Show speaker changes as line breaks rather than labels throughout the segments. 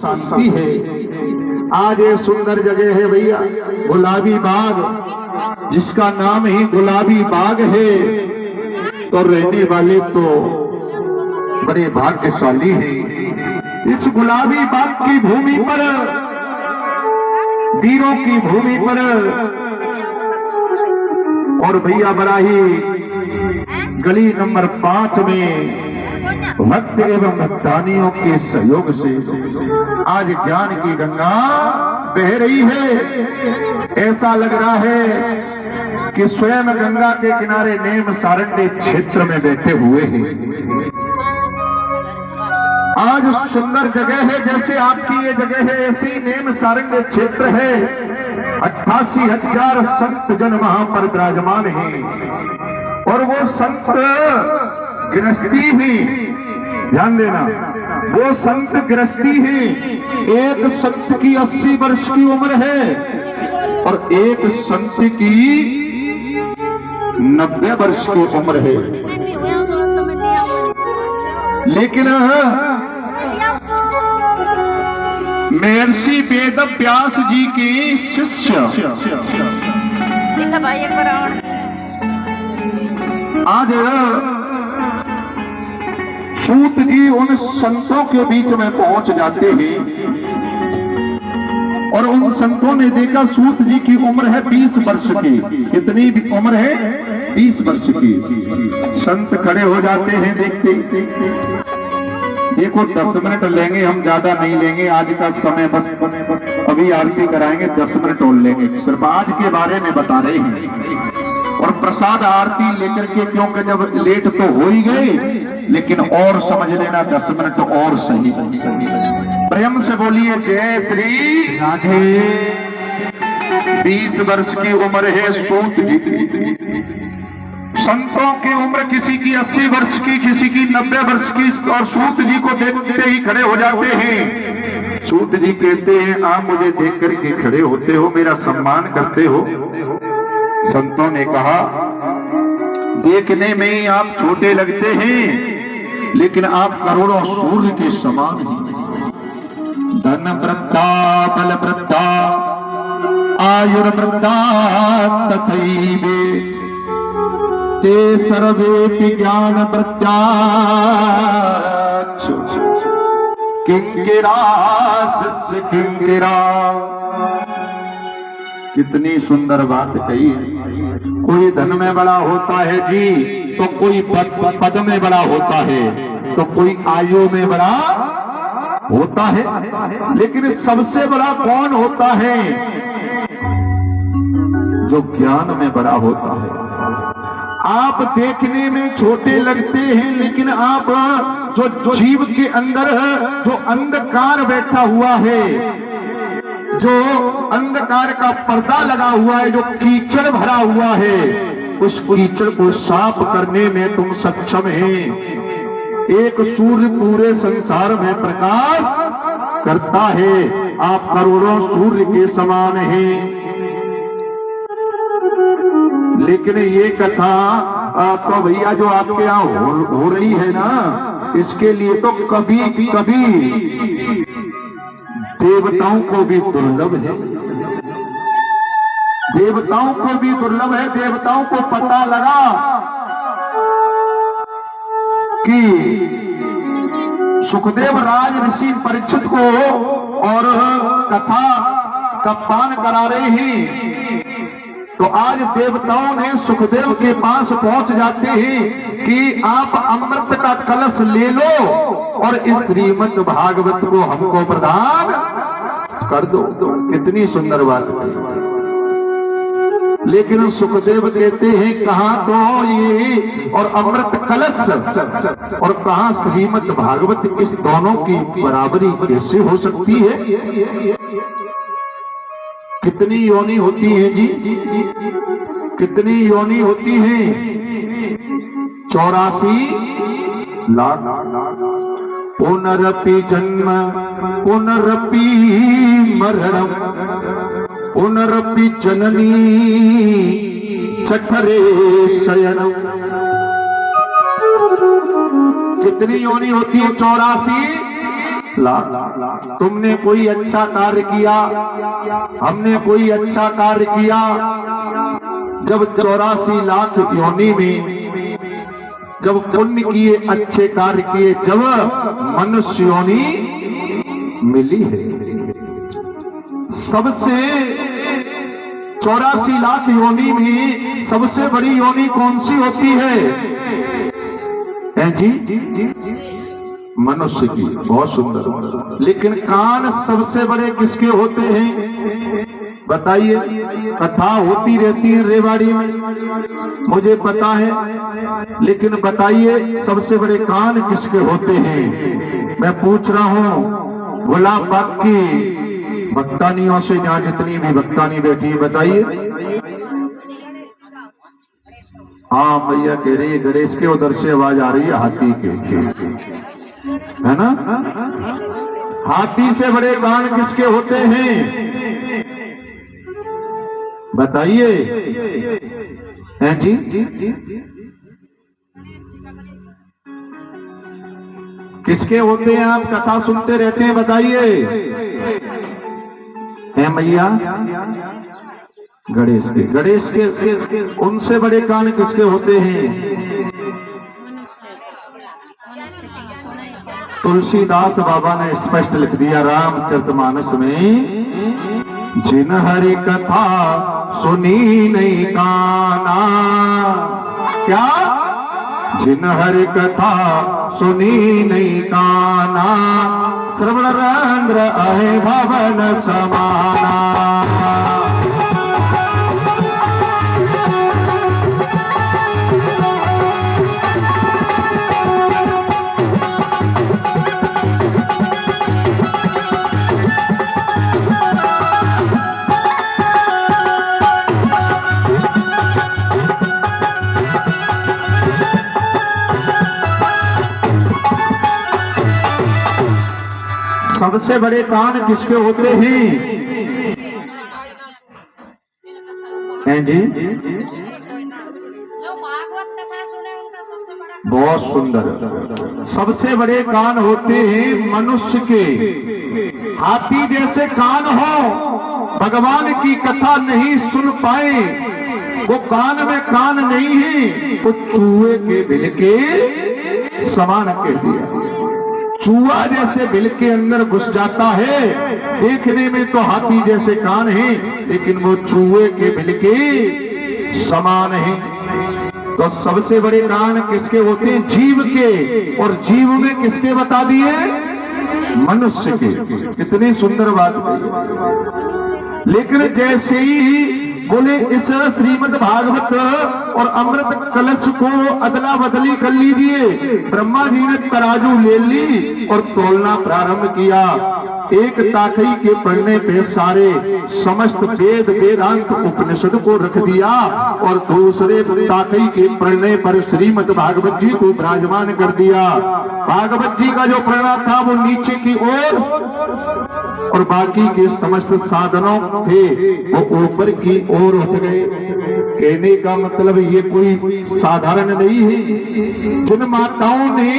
शांति है। आज ये सुंदर जगह है भैया, गुलाबी बाग, जिसका नाम ही गुलाबी बाग है, तो रहने वाले तो बड़े भाग्यशाली हैं। इस गुलाबी बाग की भूमि पर, वीरों की भूमि पर, और भैया बड़ा ही गली नंबर 5 में भक्त एवं भक्तानियों के सहयोग से आज ज्ञान की गंगा बह रही है। ऐसा लग रहा है कि स्वयं गंगा के किनारे नेम सारंगी क्षेत्र में बैठे हुए हैं। आज सुंदर जगह है, जैसे आपकी ये जगह है ऐसी नेम सारंगी क्षेत्र है। 88,000 संत जन वहां पर विराजमान हैं, और वो संत गृहस्थी ही, ध्यान देना, वो संत गृहस्थी ही। एक संत की 80 वर्ष की उम्र है और एक संत की 90 वर्ष की उम्र है। लेकिन महर्षि वेद व्यास जी के शिष्य आज सूत जी उन संतों के बीच में पहुंच जाते हैं, और उन संतों ने देखा सूत जी की उम्र है 20 वर्ष की। कितनी उम्र है? 20 वर्ष की। संत खड़े हो जाते हैं, देखते देखो 10 मिनट लेंगे हम, ज्यादा नहीं लेंगे आज का समय, बस अभी आरती कराएंगे, 10 मिनट और लेंगे, सिर्फ आज के बारे में बता रहे हैं। और प्रसाद आरती लेकर के, क्योंकि जब लेट तो हो ही गए, लेकिन और समझ लेना 10 मिनट और सही। प्रेम से बोलिए जय श्री राधे। 20 वर्ष की उम्र है सूत जी की। संतों की उम्र किसी की 80 वर्ष की, किसी की 90 वर्ष की, और सूत जी को देखते ही खड़े हो जाते हैं। सूत जी कहते हैं, आप मुझे देख करके खड़े होते हो, मेरा सम्मान करते हो। संतों ने कहा, देखने में ही आप छोटे लगते हैं, लेकिन आप करोड़ों सूर्य के समान हैं। धन वृद्धा बल वृद्धा आयुर्वृद्धा तथैवे ते सर्वेपि ज्ञान वृद्धा किंकिरा शिष्य किंकिरा। कितनी सुंदर बात कही। कोई धन में बड़ा होता है जी, तो कोई पद में बड़ा होता है, तो कोई आयु में बड़ा होता है, लेकिन सबसे बड़ा कौन होता है? जो ज्ञान में बड़ा होता है। आप देखने में छोटे लगते हैं, लेकिन आप जो जीव के अंदर जो अंधकार बैठा हुआ है, जो अंधकार का पर्दा लगा हुआ है, जो कीचड़ भरा हुआ है, उस कीचड़ को साफ करने में तुम सक्षम हैं। एक सूर्य पूरे संसार में प्रकाश करता है, आप करोड़ों सूर्य के समान हैं। लेकिन ये कथा तो भैया जो आपके यहाँ हो रही है ना, इसके लिए तो कभी कभी देवताओं को भी दुर्लभ है। देवताओं को भी दुर्लभ है। देवताओं को पता लगा कि सुखदेव राज ऋषि परीक्षित को और कथा का पान करा रहे हैं, तो आज देवताओं ने सुखदेव के पास पहुंच जाते हैं कि आप अमृत का कलश ले लो और इस श्रीमद् भागवत को हमको प्रदान कर दो। कितनी सुंदर बात है। लेकिन सुखदेव कहते हैं, कहां तो ये और अमृत कलश और कहां श्रीमद् भागवत, इस दोनों की बराबरी कैसे हो सकती है? कितनी योनि होती है जी? कितनी योनि होती है? 84 लाख। पुनरपि जन्म पुनरपि मरणम पुनरपि जननी चठरे शयनम। कितनी योनि होती है? 84 तुमने कोई अच्छा कार्य किया, हमने कोई अच्छा कार्य किया। जब 84 लाख योनि में जब पुण्य किए, अच्छे कार्य किए, जब मनुष्य योनि मिली है। सबसे 84 लाख योनि में सबसे बड़ी योनि कौन सी होती है जी? मनुष्य की। बहुत सुंदर। लेकिन कान सबसे बड़े किसके होते हैं बताइए? कथा होती रहती है रेवाड़ी में, मुझे पता है, लेकिन बताइए सबसे बड़े कान किसके होते हैं? मैं पूछ रहा हूँ गुलाब बाग की भक्तानियों से, यहाँ जितनी भी भक्तानी बैठी है, बताइए। हाँ भैया कह रही है गणेश के, उधर से आवाज आ रही है हाथी के, है ना? हाथी से बड़े कान किसके होते हैं बताइए? हैं जी? किसके होते हैं? आप कथा सुनते रहते हैं, बताइए। हैं भैया? गणेश के। गणेश के उनसे बड़े कान किसके होते हैं? तुलसीदास बाबा ने स्पष्ट लिख दिया रामचरितमानस में, जिन हरि कथा सुनी नहीं काना। क्या? जिन हरि कथा सुनी नहीं काना, श्रवण रंध्र अहे भवन समाना। सबसे बड़े कान किसके होते हैं जी? बहुत सुंदर। सबसे बड़े कान होते हैं मनुष्य के। हाथी जैसे कान हो, भगवान की कथा नहीं सुन पाए, वो कान में कान नहीं है, वो चूहे के बिल के समान कह दिया। चूहा जैसे बिल के अंदर घुस जाता है, देखने में तो हाथी जैसे कान है, लेकिन वो चूहे के बिल के समान है। तो सबसे बड़े कान किसके होते हैं? जीव के। और जीव में किसके बता दिए? मनुष्य के। कितनी सुंदर बात है। लेकिन जैसे ही बोले इस श्रीमद् भागवत और अमृत कलश को अदला बदली कर लीजिए, ब्रह्मा जी ने तराजू ले ली और तोलना प्रारंभ किया। एक ताकई के पढ़ने पे सारे समस्त वेद वेदांत उपनिषद को रख दिया और दूसरे ताकई के पढ़ने पर श्रीमद् भागवत जी को विराजमान कर दिया। भागवत जी का जो पढ़ना था वो नीचे की ओर और बाकी के समस्त साधनों थे वो ऊपर की ओर उठ गए। कहने का मतलब ये कोई साधारण नहीं है। जिन माताओं ने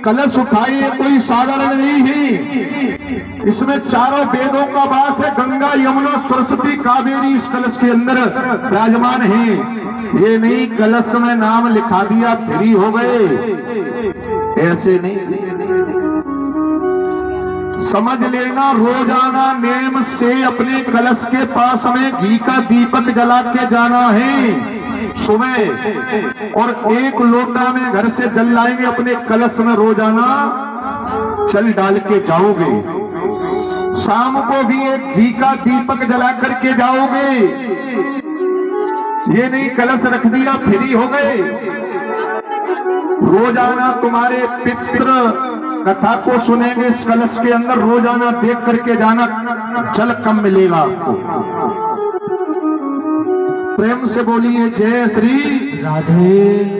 कलश उठाए कोई साधारण नहीं है। इसमें चारों वेदों का वास है। गंगा यमुना सरस्वती कावेरी इस कलश के अंदर विराजमान है। ये नहीं कलश में नाम लिखा दिया फ्री हो गए, ऐसे नहीं। समझ लेना, रोजाना नेम से अपने कलश के पास में घी का दीपक जला के जाना है सुबह, और एक लोटा में घर से जल लाएंगे अपने कलश में, रोजाना जल डाल के जाओगे। शाम को भी एक घी का दीपक जला करके जाओगे। ये नहीं कलश रख दिया फ्री हो गए। रोजाना तुम्हारे पितृ कथा को सुनेंगे इस कलश के अंदर, रोजाना देख करके जाना, जल कम मिलेगा आपको। प्रेम से बोलिए जय श्री राधे।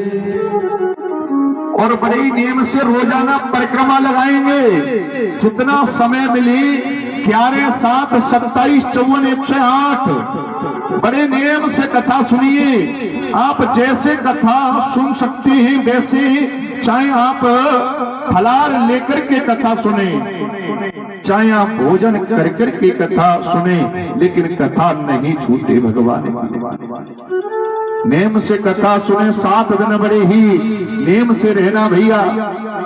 और बड़े नियम से रोजाना परिक्रमा लगाएंगे। जितना समय मिली 11, 7, 27, 54, 108 बड़े नियम से कथा सुनिए। आप जैसे कथा सुन सकते हैं वैसे चाहे आप फलार लेकर के कथा सुने, चाहे आप भोजन कर कर के कथा सुने, लेकिन कथा नहीं छूटे भगवान। नेम से कथा सुने, 7 दिन बड़े ही नेम से रहना भैया,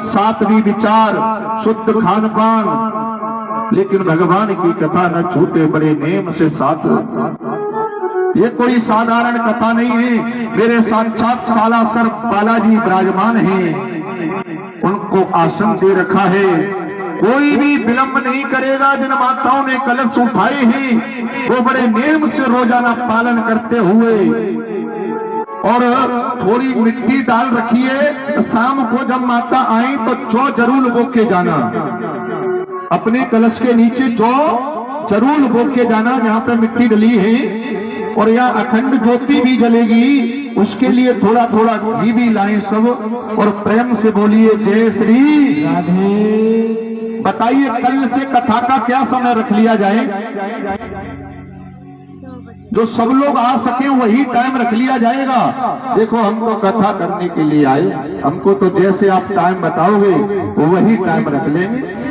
सात्विक विचार, शुद्ध खान पान, लेकिन भगवान की कथा न छूटे बड़े नेम से 7। ये कोई साधारण कथा नहीं है। मेरे साक्षात सालासर बालाजी विराजमान हैं, उनको आसन दे रखा है। कोई भी विलंब नहीं करेगा। जिन माताओं ने कलश उठाए हैं वो बड़े नेम से रोजाना पालन करते हुए, और थोड़ी मिट्टी डाल रखी है। शाम को जब माता आई तो जौ जरूर बो के जाना, अपने कलश के नीचे जौ जरूर बो के जाना जहाँ पे मिट्टी डली है। और यहाँ अखंड ज्योति भी जलेगी, उसके लिए थोड़ा थोड़ा घी भी लाएं सब, और प्रेम से बोलिए जय श्री राधे। बताइए कल से कथा का क्या समय रख लिया जाए, जो सब लोग आ सके वही टाइम रख लिया जाएगा। देखो हम तो कथा करने के लिए आए, हमको तो जैसे आप टाइम बताओगे वही टाइम रख लेंगे।